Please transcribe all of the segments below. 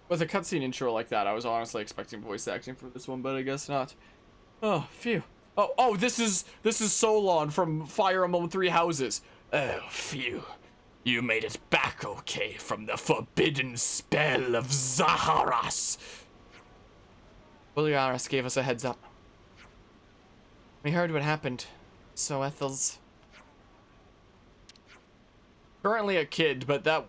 With a cutscene intro like that, I was honestly expecting voice acting for this one, but I guess not. Oh, phew. Oh, this is Solon from Fire Among Three Houses. Oh, phew. You made it back okay from the forbidden spell of Zaharas. Bolearis gave us a heads up. We heard what happened, so Ethel's currently a kid, but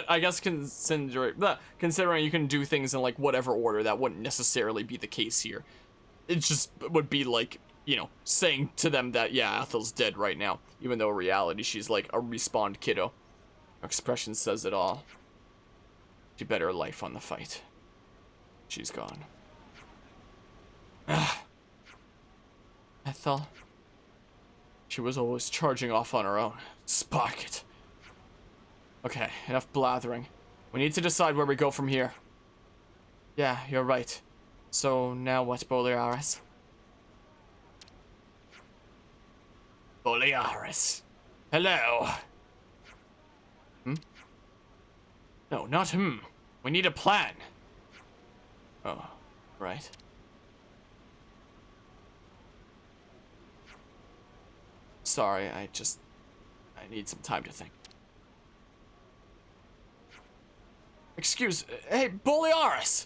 I guess considering you can do things in like whatever order, that wouldn't necessarily be the case here. It just would be like, you know, saying to them that, yeah, Ethel's dead right now, even though in reality she's like a respawned kiddo. Her expression says it all. She bet her life on the fight. She's gone. Ethel. She was always charging off on her own. Spark it. Okay, enough blathering. We need to decide where we go from here. Yeah, you're right. So now what, Bolearis? Bolearis. Hello. No, not him. We need a plan. Oh, right. Sorry, I need some time to think. Hey, Bolearis!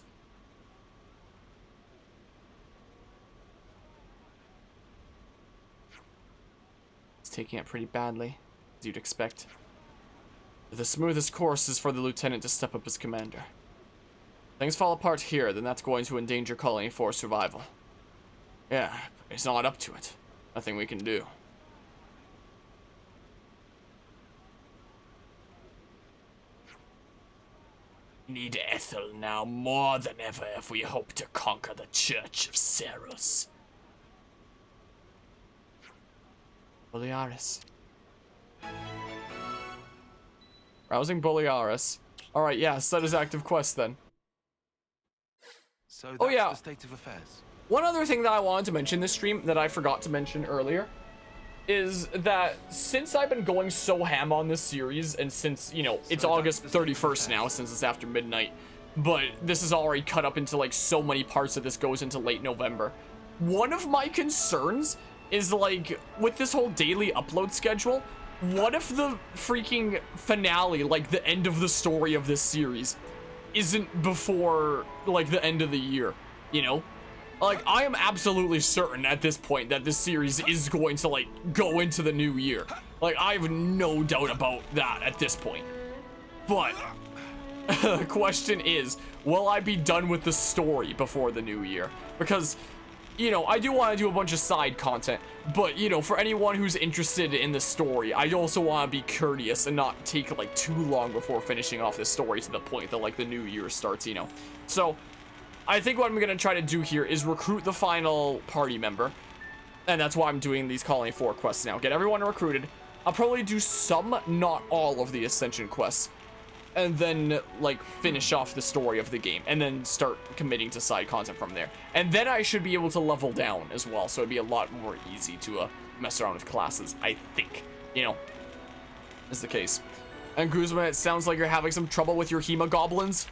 It's taking it pretty badly, as you'd expect. The smoothest course is for the lieutenant to step up as commander. If things fall apart here, then that's going to endanger Colony 4's survival. Yeah, but he's not up to it. Nothing we can do. We need Ethel now more than ever if we hope to conquer the Church of Cerus. Bolearis. Rousing Bolearis. Alright, yeah, set as active quest then. So that's the state of affairs. One other thing that I wanted to mention this stream that I forgot to mention earlier is that since I've been going so ham on this series, and since, you know, it's August 31st now, since it's after midnight, but this is already cut up into like so many parts that this goes into late November. One of my concerns is like, with this whole daily upload schedule, what if the freaking finale, like the end of the story of this series, isn't before like the end of the year, you know? Like, I am absolutely certain at this point that this series is going to, like, go into the new year. Like, I have no doubt about that at this point. But, the question is, will I be done with the story before the new year? Because, you know, I do want to do a bunch of side content, but, you know, for anyone who's interested in the story, I also want to be courteous and not take, like, too long before finishing off this story to the point that, like, the new year starts, you know? So, I think what I'm going to try to do here is recruit the final party member. And that's why I'm doing these Colony 4 quests now. Get everyone recruited. I'll probably do some, not all of the Ascension quests. And then, like, finish off the story of the game. And then start committing to side content from there. And then I should be able to level down as well. So it'd be a lot more easy to mess around with classes, I think. You know, is the case. And Guzman, it sounds like you're having some trouble with your Hemogoblins.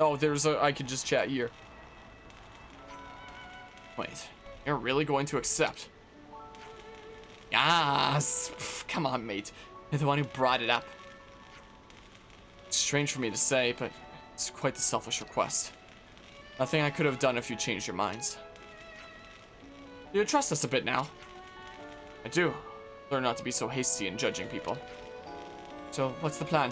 Oh, I could just chat here. Wait, you're really going to accept? Yes! Come on, mate. You're the one who brought it up. It's strange for me to say, but it's quite the selfish request. Nothing I could have done if you changed your minds. Do you trust us a bit now? I do. Learn not to be so hasty in judging people. So, what's the plan?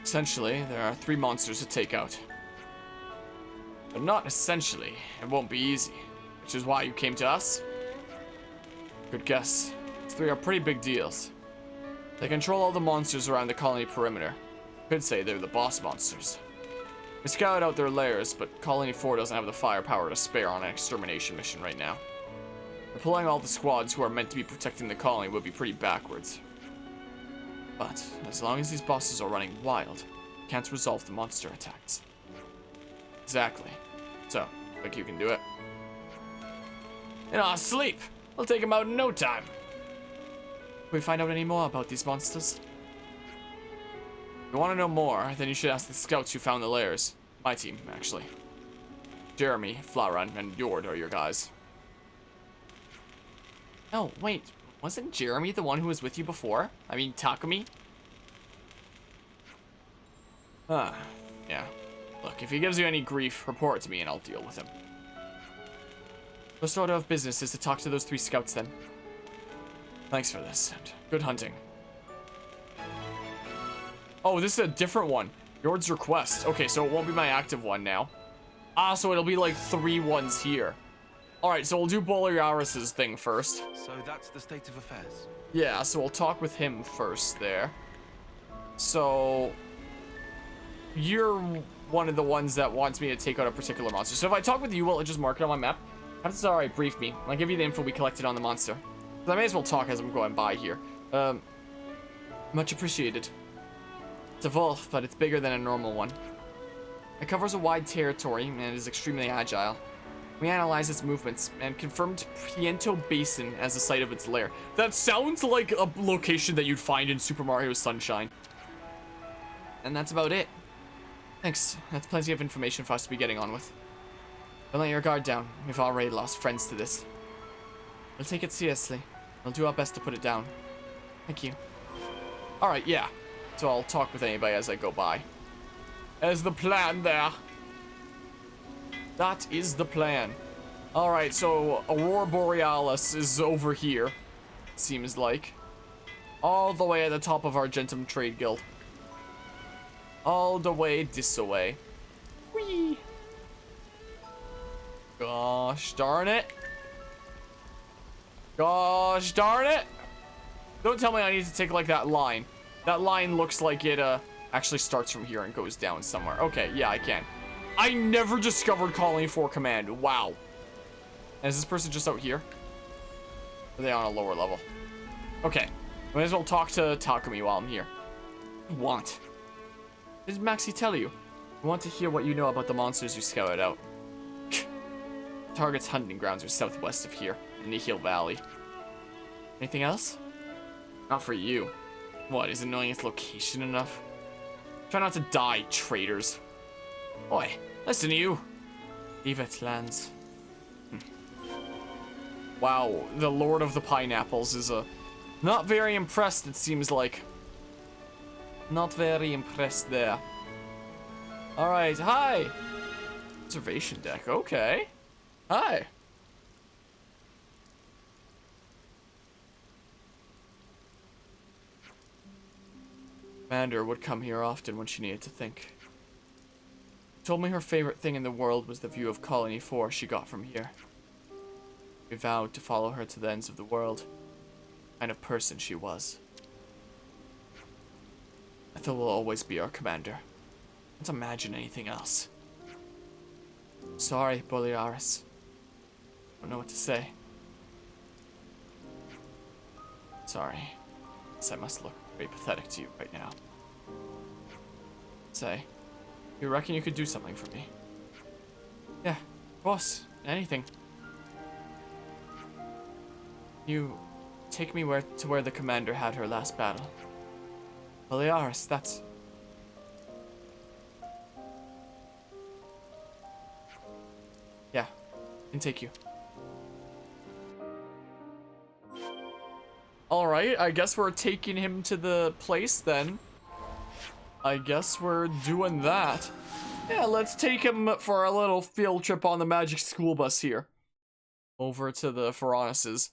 Essentially, there are 3 monsters to take out. But not essentially. It won't be easy. Which is why you came to us? Good guess. These 3 are pretty big deals. They control all the monsters around the colony perimeter. Could say they're the boss monsters. We scouted out their lairs, but Colony 4 doesn't have the firepower to spare on an extermination mission right now. Deploying all the squads who are meant to be protecting the colony would be pretty backwards. But, as long as these bosses are running wild, we can't resolve the monster attacks. Exactly. So, think you can do it? In our sleep! We'll take them out in no time! Can we find out any more about these monsters? you want to know more, then you should ask the scouts who found the lairs. My team, actually. Jeremy, Flaran, and Jord are your guys. Oh, wait. Wasn't Jeremy the one who was with you before? I mean, Takumi? Ah, yeah. Look, if he gives you any grief, report it to me and I'll deal with him. First order of business is to talk to those 3 scouts then. Thanks for this, and good hunting. Oh, this is a different one. Jord's request. Okay, so it won't be my active one now. Ah, so it'll be like 3 ones here. Alright, so we'll do Bolearis' thing first. So that's the state of affairs. Yeah, so we'll talk with him first there. So you're one of the ones that wants me to take out a particular monster. So if I talk with you, will it just mark it on my map? That's alright, brief me. I'll give you the info we collected on the monster. I may as well talk as I'm going by here. Much appreciated. It's a wolf, but it's bigger than a normal one. It covers a wide territory and is extremely agile. We analyzed its movements and confirmed Piento Basin as the site of its lair. That sounds like a location that you'd find in Super Mario Sunshine. And that's about it. Thanks. That's plenty of information for us to be getting on with. Don't let your guard down. We've already lost friends to this. We'll take it seriously. We'll do our best to put it down. Thank you. Alright, yeah. So I'll talk with anybody as I go by. As the plan there. That is the plan. Alright, so Aurora Borealis is over here. It seems like. All the way at the top of Argentum Trade Guild. All the way this way. Whee! Gosh darn it. Gosh darn it. Don't tell me I need to take like that line. That line looks like it actually starts from here and goes down somewhere. Okay, yeah, I can. I never discovered Colony 4 Command. Wow. And is this person just out here? Or are they on a lower level? Okay. Might as well talk to Takumi while I'm here. What? What did Maxie tell you? I want to hear what you know about the monsters you scouted out. Target's hunting grounds are southwest of here, in Nihil Valley. Anything else? Not for you. What, isn't knowing its location enough? Try not to die, traitors. Boy, listen to you. Evet's lands. Wow, the Lord of the Pineapples is not very impressed, it seems like. Not very impressed there. Alright, hi! Observation deck, okay. Hi. Commander would come here often when she needed to think. Told me her favorite thing in the world was the view of Colony 4 she got from here. We vowed to follow her to the ends of the world. The kind of person she was. Ethel will always be our commander. I can't imagine anything else. Sorry, Bolearis. Don't know what to say. Sorry. Guess I must look very pathetic to you right now. Say, you reckon you could do something for me? Yeah, of course. Anything. You take me to where the commander had her last battle. Bolearis, that's... Yeah, can take you. Alright, I guess we're taking him to the place then. I guess we're doing that. Yeah, let's take him for a little field trip on the magic school bus here. Over to the Feronises.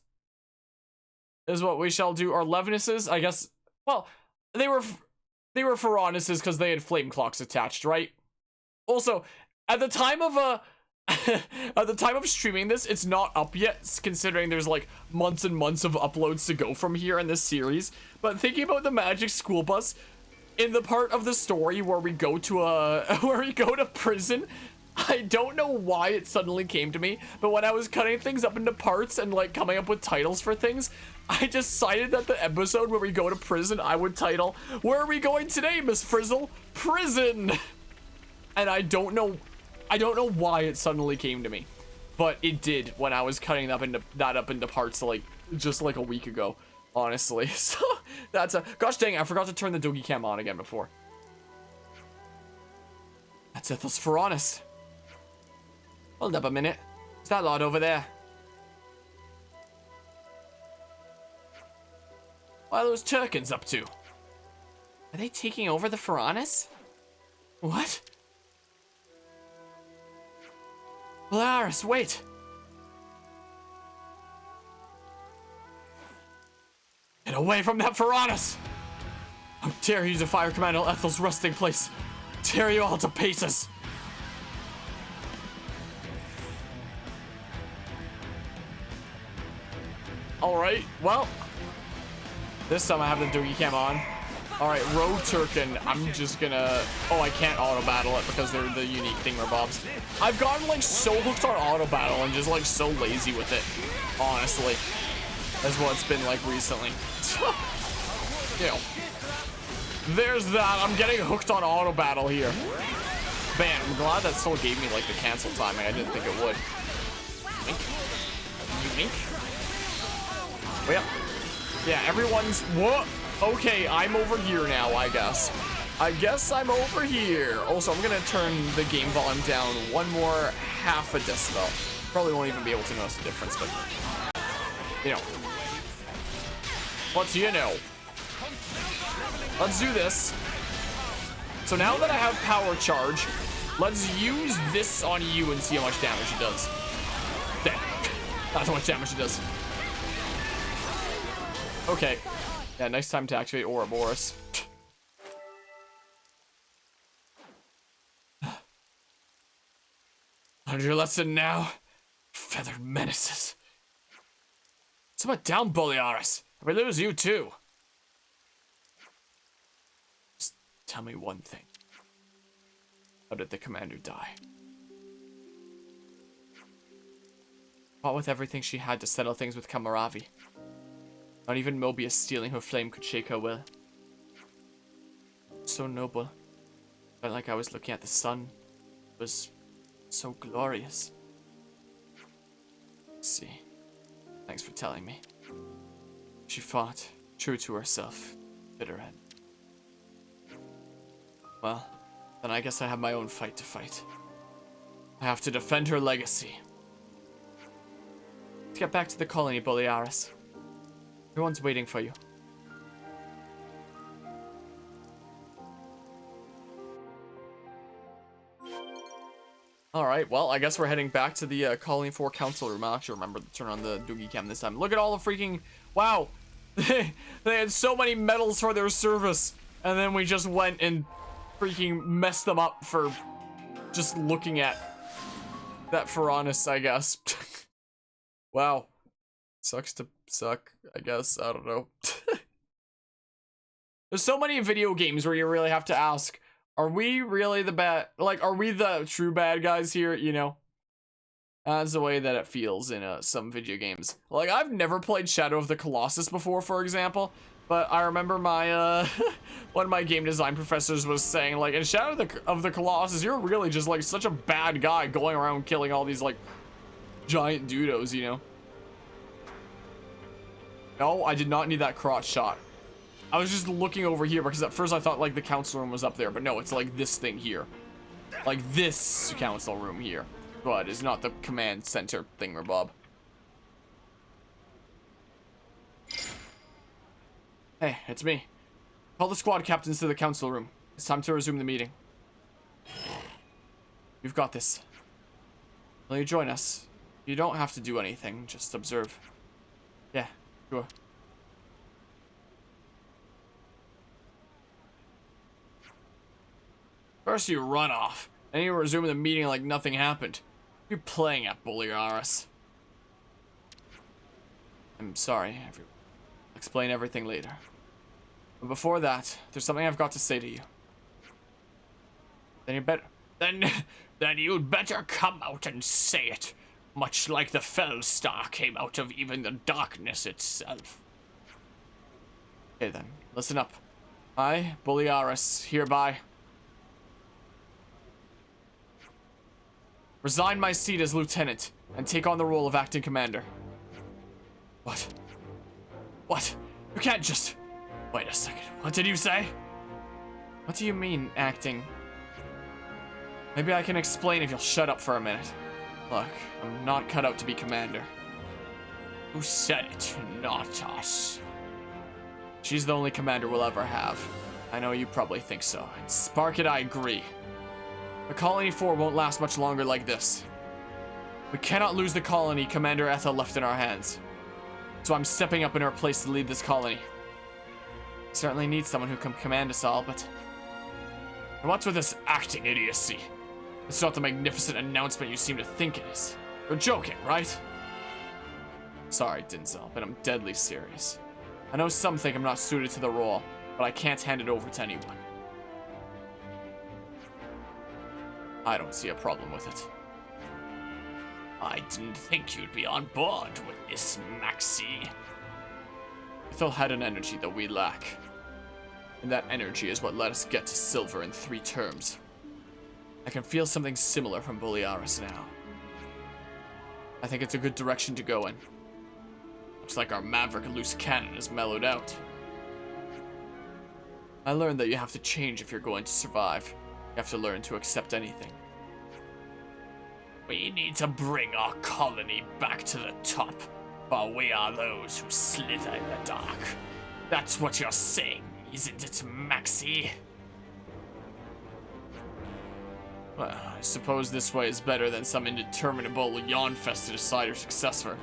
Is what we shall do. Or Levinuses, I guess. Well, they were Feronises because they had flame clocks attached, right? Also, at the time of at the time of streaming this, it's not up yet, considering there's like months and months of uploads to go from here in this series. But thinking about the magic school bus, in the part of the story where we go to prison, I don't know why it suddenly came to me, but when I was cutting things up into parts and like coming up with titles for things, I decided that the episode where we go to prison, I would title, "Where are we going today, Miss Frizzle? Prison!" And I don't know why it suddenly came to me, but it did when I was cutting that up into parts like just like a week ago, honestly. So that's a gosh dang, I forgot to turn the doggy cam on again before. That's Ithil's Ferranis. Hold up a minute. Is that lot over there? What are those Turkins up to? Are they taking over the Ferranis? What? Bolearis, wait! Get away from that Ferranis! How dare you defy Commander Ethel's resting place! Tear you all to pieces! Alright, well. This time I have the Doogie Cam on. Alright, Rogue Turkin, I'm just gonna... Oh, I can't auto-battle it because they're the unique thingamabobs. I've gotten, like, so hooked on auto-battle and just, like, so lazy with it. Honestly. That's what it's been like recently. You know. There's that. I'm getting hooked on auto-battle here. Man, I'm glad that still gave me, like, the cancel timing. I didn't think it would. Wink. You wink? Well, yeah, everyone's... What? Okay, I'm over here now, I guess. I guess I'm over here. Also, I'm gonna turn the game volume down one more half a decibel. Probably won't even be able to notice the difference, but... You know. What do you know? Let's do this. So now that I have power charge, let's use this on you and see how much damage it does. There. That's how much damage it does. Okay. Yeah, nice time to activate Ouroboros. Learned your lesson now, feathered menaces. Somewhat down, Bolearis. We lose you too. Just tell me one thing. How did the commander die? Fought with everything she had to settle things with Kamaravi. Not even Mobius stealing her flame could shake her will. So noble. Felt like I was looking at the sun. It was so glorious. See. Thanks for telling me. She fought, true to herself, bitter end. Well, then I guess I have my own fight to fight. I have to defend her legacy. Let's get back to the colony, Bolearis. Everyone's waiting for you. Alright, well, I guess we're heading back to the Colony 4 Council Room. I'll actually remember to turn on the Doogie Cam this time. Look at all the freaking... Wow! They had so many medals for their service. And then we just went and freaking messed them up for just looking at that Ferranis, I guess. Wow. Sucks to suck, I guess. I don't know. There's so many video games where you really have to ask, are we really the bad, like, are we the true bad guys here, you know? That's the way that it feels in some video games. Like, I've never played Shadow of the Colossus before, for example, but I remember my, one of my game design professors was saying, like, in Shadow of the Colossus, you're really just, like, such a bad guy going around killing all these, like, giant dudos, you know? No, I did not need that crotch shot. I was just looking over here because at first I thought like the council room was up there, but no, it's like this thing here. Like this council room here. But it's not the command center thingamabob. Hey, it's me. Call the squad captains to the council room. It's time to resume the meeting. You've got this. Will you join us? You don't have to do anything, just observe. Yeah, sure. First you run off, then you resume the meeting like nothing happened. You're playing at Bolearis. I'm sorry, everyone. I'll explain everything later. But before that, there's something I've got to say to you. Then you better... Then you'd better come out and say it. Much like the Fellstar came out of even the darkness itself. Okay then, listen up. I, Bolearis, hereby... resign my seat as lieutenant and take on the role of acting commander. What? What? You can't just... Wait a second. What did you say? What do you mean, acting? Maybe I can explain if you'll shut up for a minute. Look, I'm not cut out to be commander. Who said it? Not us. She's the only commander we'll ever have. I know you probably think so. And Spark it, I agree. The Colony 4 won't last much longer like this. We cannot lose the colony Commander Ethel left in our hands. So I'm stepping up in her place to lead this colony. Certainly need someone who can command us all, but... And what's with this acting idiocy? It's not the magnificent announcement you seem to think it is. You're joking, right? Sorry, Denzel, but I'm deadly serious. I know some think I'm not suited to the role, but I can't hand it over to anyone. I don't see a problem with it. I didn't think you'd be on board with this, Maxie. Ethel had an energy that we lack. And that energy is what let us get to silver in 3 terms. I can feel something similar from Bolearis now. I think it's a good direction to go in. Looks like our maverick loose cannon is mellowed out. I learned that you have to change if you're going to survive. You have to learn to accept anything. We need to bring our colony back to the top, for we are those who slither in the dark. That's what you're saying, isn't it, Maxie? Well, I suppose this way is better than some indeterminable yawn-fest to decide your successor.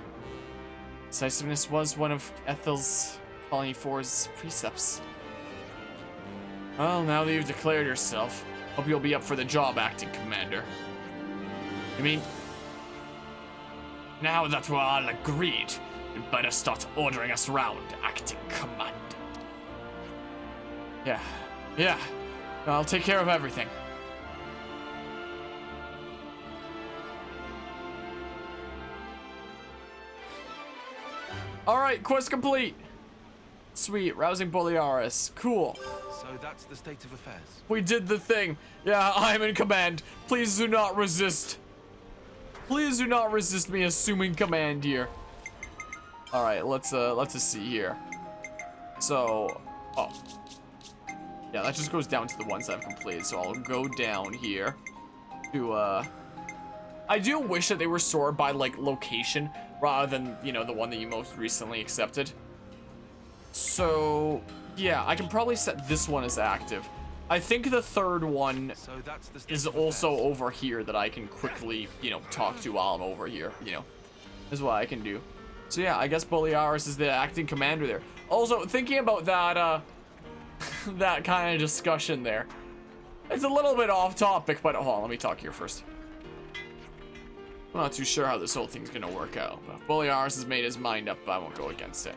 Decisiveness was one of Ethel's Colony 4's precepts. Well, now that you've declared yourself, hope you'll be up for the job, acting commander. You mean, now that we're all agreed, you'd better start ordering us around, acting commander. Yeah, I'll take care of everything. Alright, quest complete. Sweet, Rousing Bolearis. Cool. So that's the state of affairs. We did the thing. Yeah, I'm in command. Please do not resist. Please do not resist me assuming command here. Alright, let's see here. So, yeah, that just goes down to the ones I've completed. So I'll go down here to, I do wish that they were sorted by, like, location rather than, you know, the one that you most recently accepted. So, yeah, I can probably set this one as active. I think the third one is also over here that I can quickly, you know, talk to while I'm over here, you know, is what I can do. So yeah, I guess Bolearis is the acting commander there. Also, thinking about that, that kind of discussion there. It's a little bit off topic, but hold on, let me talk here first. I'm not too sure how this whole thing's gonna work out, but if Bolearis has made his mind up, I won't go against it.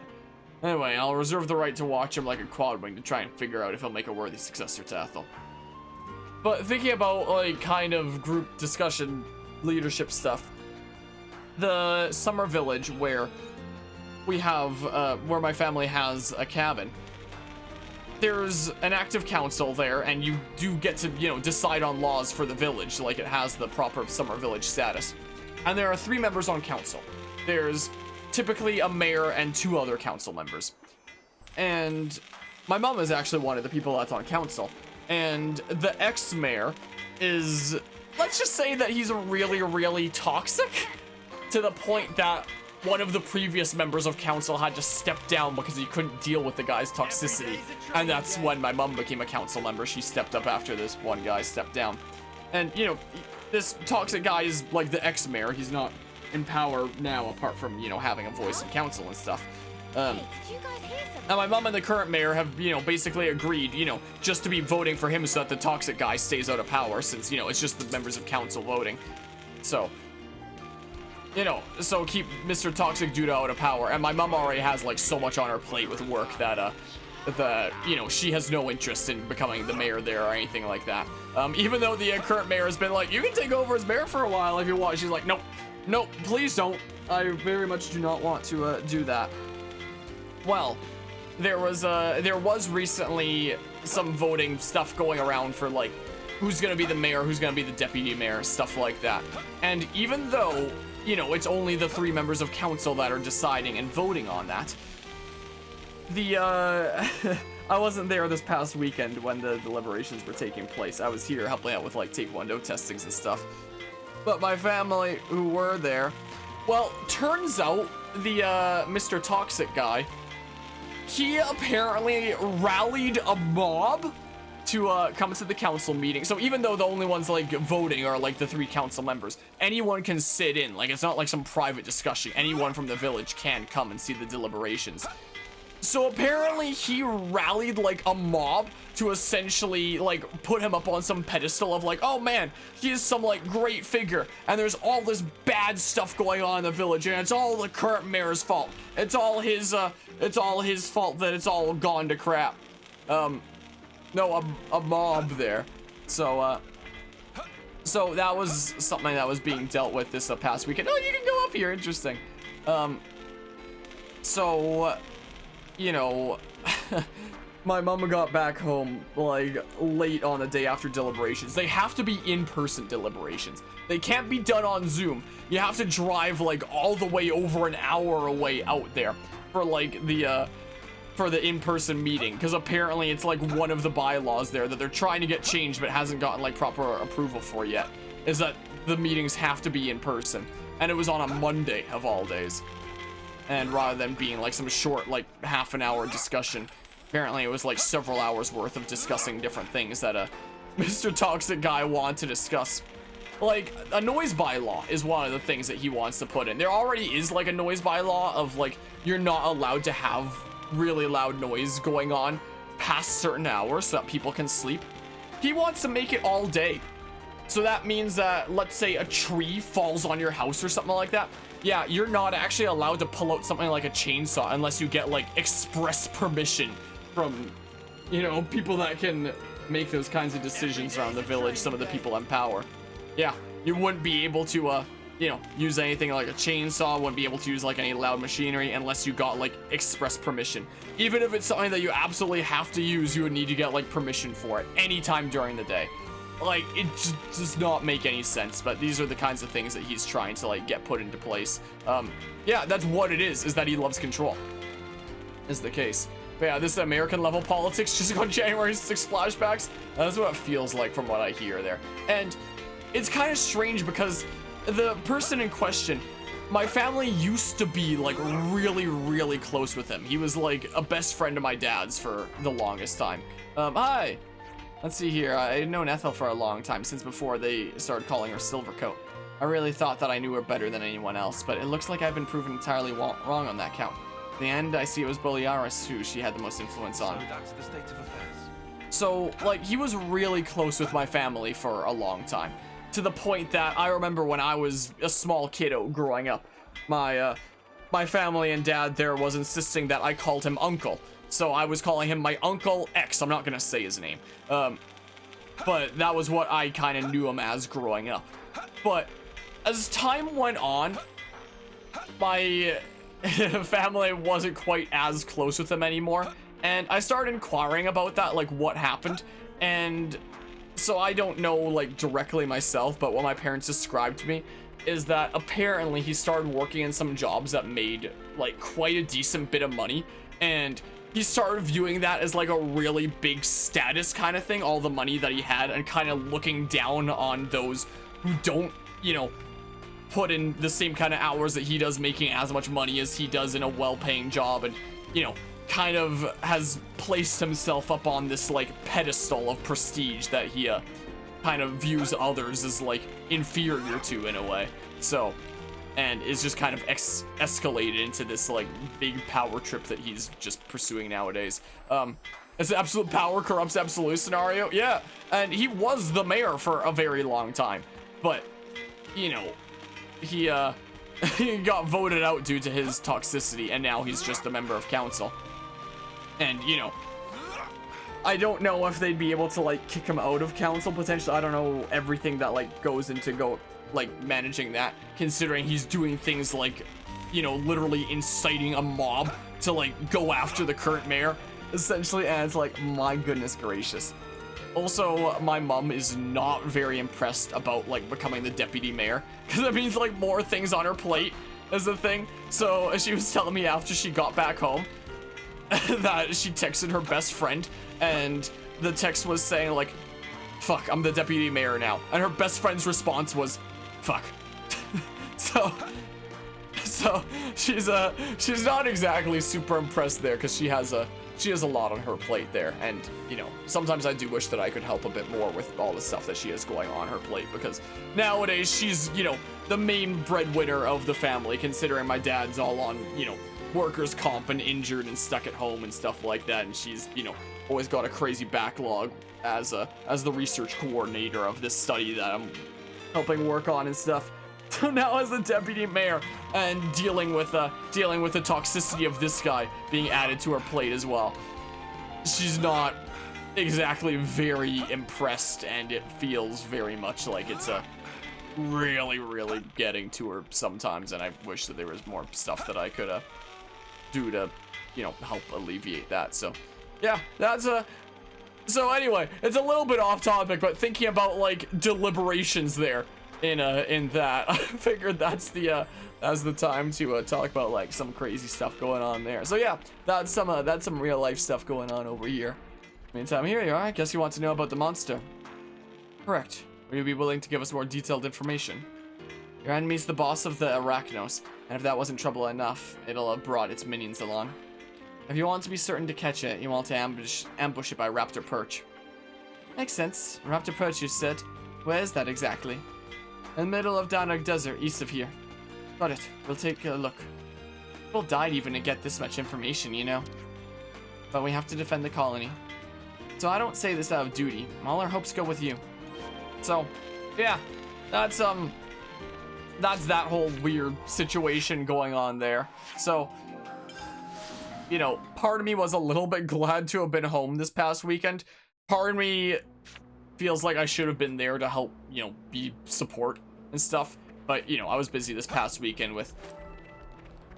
Anyway, I'll reserve the right to watch him like a quadwing to try and figure out if he'll make a worthy successor to Ethel. But thinking about, like, kind of group discussion, leadership stuff, the summer village where we have, where my family has a cabin, there's an active council there, and you do get to, you know, decide on laws for the village, like it has the proper summer village status. And there are 3 members on council. There's typically a mayor and 2 other council members. And my mom is actually one of the people that's on council. And the ex-mayor is, let's just say that he's really, really toxic, to the point that one of the previous members of council had to step down because he couldn't deal with the guy's toxicity. And that's when my mom became a council member. She stepped up after this one guy stepped down. And, you know, this toxic guy is like the ex-mayor. He's not in power now, apart from, you know, having a voice in council and stuff. And my mom and the current mayor have, you know, basically agreed, you know, just to be voting for him so that the toxic guy stays out of power, since, you know, it's just the members of council voting. So, you know, so keep Mr. Toxic Dude out of power. And my mom already has, like, so much on her plate with work that, you know, she has no interest in becoming the mayor there or anything like that. Even though the current mayor has been like, you can take over as mayor for a while if you want. She's like, nope. Nope, please don't. I very much do not want to do that. Well, there was recently some voting stuff going around for, like, who's gonna be the mayor, who's gonna be the deputy mayor, stuff like that. And even though, you know, it's only the 3 members of council that are deciding and voting on that, the I wasn't there this past weekend when the deliberations were taking place. I was here helping out with like Taekwondo testings and stuff. But my family who were there, well, turns out the Mr. Toxic guy, he apparently rallied a mob to come to the council meeting. So even though the only ones like voting are like the 3 council members, anyone can sit in. Like, it's not like some private discussion. Anyone from the village can come and see the deliberations. So apparently he rallied like a mob to essentially like put him up on some pedestal of like, oh man, he is some like great figure, and there's all this bad stuff going on in the village, and it's all the current mayor's fault. It's all his fault that it's all gone to crap. No, a mob there. So so that was something that was being dealt with this past weekend. Oh, you can go up here. Interesting. So, you know, my mom got back home like late on the day after deliberations. They have to be in-person deliberations. They can't be done on Zoom. You have to drive like all the way over an hour away out there for like the in-person meeting, because apparently it's like one of the bylaws there that they're trying to get changed but hasn't gotten like proper approval for yet, is that the meetings have to be in person, and it was on a Monday of all days. And rather than being like some short like half an hour discussion, apparently it was like several hours worth of discussing different things that Mr. Toxic guy wanted to discuss. Like, a noise bylaw is one of the things that he wants to put in. There already is like a noise bylaw of like, you're not allowed to have really loud noise going on past certain hours so that people can sleep. He wants to make it all day. So that means that, let's say a tree falls on your house or something like that. Yeah, you're not actually allowed to pull out something like a chainsaw unless you get like express permission from, you know, people that can make those kinds of decisions around the village, some of the people in power. Yeah, you wouldn't be able to, you know, use anything like a chainsaw, wouldn't be able to use like any loud machinery unless you got like express permission. Even if it's something that you absolutely have to use, you would need to get like permission for it anytime during the day. Like, it just does not make any sense, but these are the kinds of things that he's trying to like get put into place. Yeah, that's what it is that he loves control, is the case. But yeah, this American level politics just on January 6th flashbacks. That's what it feels like from what I hear there. And it's kind of strange because the person in question, my family used to be like really, really close with him. He was like a best friend of my dad's for the longest time. Hi. Let's see here. I've known Ethel for a long time, since before they started calling her Silvercoat. I really thought that I knew her better than anyone else, but it looks like I've been proven entirely wrong on that count. In the end, I see it was Bolearis who she had the most influence on. So that's the state of affairs. So, like, he was really close with my family for a long time. To the point that I remember when I was a small kiddo growing up, my family and dad there was insisting that I called him Uncle. So I was calling him my Uncle X. I'm not gonna say his name. But that was what I kind of knew him as growing up. But as time went on, my family wasn't quite as close with him anymore. And I started inquiring about that, like what happened. And so I don't know like directly myself, but what my parents described to me is that apparently he started working in some jobs that made like quite a decent bit of money. And he started viewing that as like a really big status kind of thing, all the money that he had, and kind of looking down on those who don't, you know, put in the same kind of hours that he does, making as much money as he does in a well-paying job, and, you know, kind of has placed himself up on this like pedestal of prestige that he kind of views others as like inferior to in a way. So, and is just kind of escalated into this like big power trip that he's just pursuing nowadays. It's absolute power corrupts absolute scenario. Yeah, and he was the mayor for a very long time, but you know, he he got voted out due to his toxicity, and now he's just a member of council. And you know, I don't know if they'd be able to like kick him out of council potentially. I don't know everything that like goes into like managing that, considering he's doing things like, you know, literally inciting a mob to like go after the current mayor essentially. And it's like, my goodness gracious. Also, my mom is not very impressed about like becoming the deputy mayor, because it means like more things on her plate is the thing. So she was telling me after she got back home that she texted her best friend, and the text was saying like, fuck, I'm the deputy mayor now. And her best friend's response was, fuck. So she's not exactly super impressed there, because she has a lot on her plate there. And, you know, sometimes I do wish that I could help a bit more with all the stuff that she has going on her plate, because nowadays she's, you know, the main breadwinner of the family, considering my dad's all on, you know, workers' comp and injured and stuck at home and stuff like that. And she's, you know, always got a crazy backlog as the research coordinator of this study that I'm helping work on and stuff. So now as the deputy mayor and dealing with the toxicity of this guy being added to her plate as well, she's not exactly very impressed, and it feels very much like it's really getting to her sometimes. And I wish that there was more stuff that I could do to, you know, help alleviate that. So yeah, that's so anyway, it's a little bit off topic, but thinking about like deliberations there in that, I figured that's the time to talk about like some crazy stuff going on there. So yeah, that's some real life stuff going on over here. Meantime, here you are. I guess you want to know about the monster. Correct. Will you be willing to give us more detailed information? Your enemy's the boss of the Arachnos, and if that wasn't trouble enough, it'll have brought its minions along. If you want to be certain to catch it, you want to ambush it by Raptor Perch. Makes sense. Raptor Perch, you said. Where is that exactly? In the middle of Danug Desert, east of here. Got it. We'll take a look. People died even to get this much information, you know. But we have to defend the colony. So I don't say this out of duty. All our hopes go with you. So, yeah. That's that whole weird situation going on there. So, you know, part of me was a little bit glad to have been home this past weekend. Part of me feels like I should have been there to help, you know, be support and stuff. But, you know, I was busy this past weekend with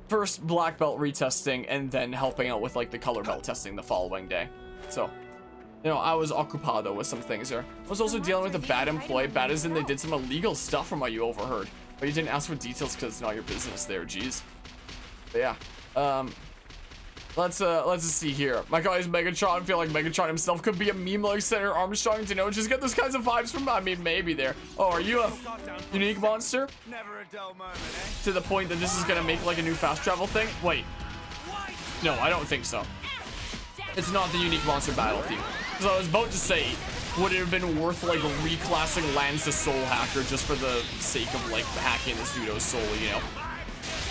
first black belt retesting and then helping out with like the color belt testing the following day. So, you know, I was occupado with some things there. I was also dealing with a bad employee. Bad as in they did some illegal stuff from what you overheard. But you didn't ask for details because it's not your business there, geez. But yeah, let's just see here. My guy is Megatron. I feel like Megatron himself could be a meme like Senator Armstrong, you know, just get those kinds of vibes from, I mean, maybe there. Oh, are you a unique monster? Never a dull moment, eh? To the point that this is gonna make like a new fast travel thing? Wait. No, I don't think so. It's not the unique monster battle theme. So I was about to say, would it have been worth like reclassing Lance to Soul Hacker just for the sake of like hacking this dude's soul, you know?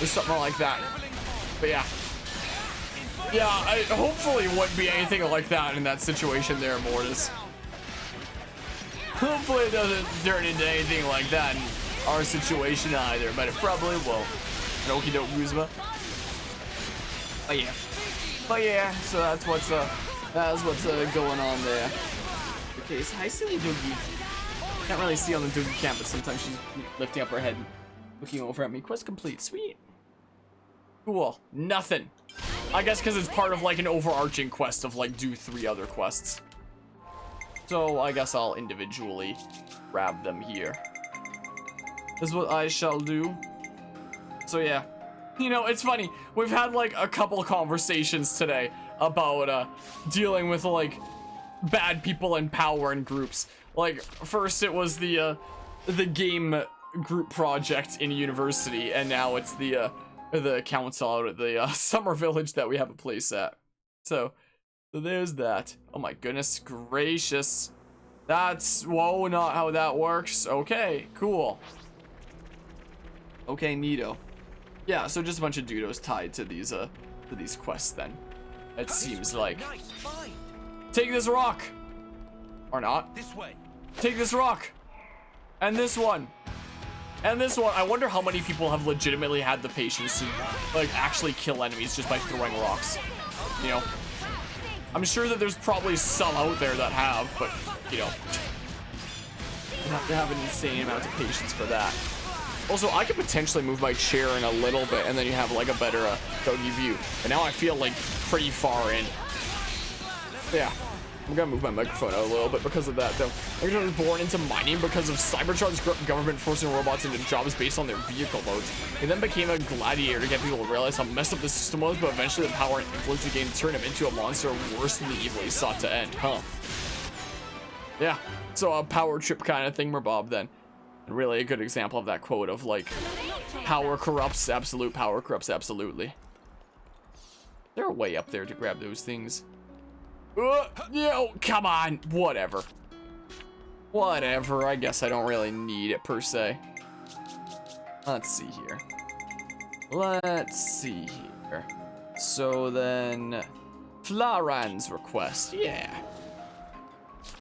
Or something like that. But yeah. Yeah, hopefully it wouldn't be anything like that in that situation there, Mortis. Hopefully it doesn't turn into anything like that in our situation either, but it probably will. Okie doke, Guzma. But yeah, so that's what's going on there. Okay, so hi, silly Doogie. Can't really see on the Doogie cam, but sometimes she's lifting up her head and looking over at me. Quest complete, sweet. Cool, nothing. I guess because it's part of like an overarching quest of like do 3 other quests. So I guess I'll individually grab them here. This is what I shall do. So yeah, you know, it's funny. We've had like a couple conversations today about dealing with like bad people in power and groups. Like first it was the game group project in university, and now it's the council out at the summer village that we have a place at. So there's that. Oh my goodness gracious. That's, whoa, not how that works. Okay, cool. Okay, neato. Yeah, so just a bunch of dudos tied to these quests then. It seems like. Take this rock. Or not. This way. Take this rock. And this one. And this one. I wonder how many people have legitimately had the patience to like actually kill enemies just by throwing rocks. You know? I'm sure that there's probably some out there that have, but you know, you have to have an insane amount of patience for that. Also, I could potentially move my chair in a little bit and then you have like a better doggy view. But now I feel like pretty far in. Yeah. I'm gonna move my microphone out a little bit because of that, though. Cybertron was born into mining because of Cybertron's corrupt government forcing robots into jobs based on their vehicle modes. He then became a gladiator to get people to realize how messed up the system was, but eventually the power and influence he gained turned him into a monster worse than the evil he sought to end, huh? Yeah, so a power trip kind of thing, Bob, then. And really a good example of that quote of, like, power corrupts absolute, power corrupts absolutely. Is there a way up there to grab those things? Yo, come on, whatever. Whatever, I guess I don't really need it per se. Let's see here. Let's see here. So then, Flaran's request, yeah.